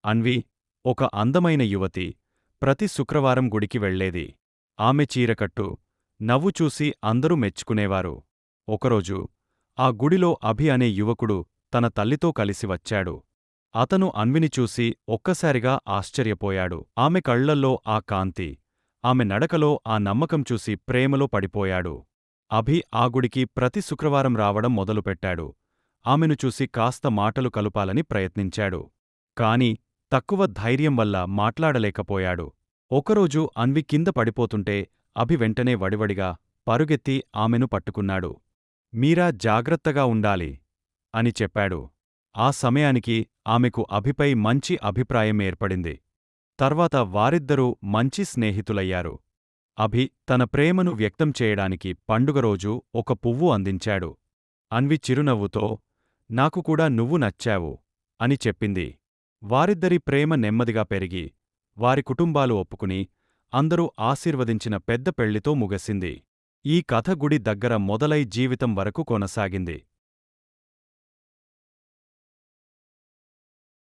అన్వి ఒక అందమైన యువతి. ప్రతి శుక్రవారం గుడికి వెళ్లేది. ఆమె చీరకట్టు, నవ్వు చూసి అందరూ మెచ్చుకునేవారు. ఒకరోజు ఆ గుడిలో అభి అనే యువకుడు తన తల్లితో కలిసి వచ్చాడు. అతను అన్విని చూసి ఒక్కసారిగా ఆశ్చర్యపోయాడు. ఆమె కళ్లల్లో ఆ కాంతి, ఆమె నడకలో ఆ నమ్మకం చూసి ప్రేమలో పడిపోయాడు. అభి ఆ గుడికి ప్రతి శుక్రవారం రావడం మొదలుపెట్టాడు. ఆమెను చూసి కాస్త మాటలు కలుపాలని ప్రయత్నించాడు. కాని తక్కువ ధైర్యం వల్ల మాట్లాడలేకపోయాడు. ఒకరోజు అన్వి కింద పడిపోతుంటే అభి వెంటనే వడివడిగా పరుగెత్తి ఆమెను పట్టుకున్నాడు. మీరా జాగ్రత్తగా ఉండాలి అని చెప్పాడు. ఆ సమయానికి ఆమెకు అభిపై మంచి అభిప్రాయం ఏర్పడింది. తర్వాత వారిద్దరూ మంచి స్నేహితులయ్యారు. అభి తన ప్రేమను వ్యక్తం చేయడానికి పండుగరోజు ఒక పువ్వు అందించాడు. అన్వి చిరునవ్వుతో, నాకు కూడా నువ్వు నచ్చావు అని చెప్పింది. వారిద్దరి ప్రేమ నెమ్మదిగా పెరిగి, వారి కుటుంబాలు ఒప్పుకుని, అందరూ ఆశీర్వదించిన పెద్ద పెళ్లితో ముగిసింది. ఈ కథ గుడి దగ్గర మొదలై జీవితం వరకు కొనసాగింది.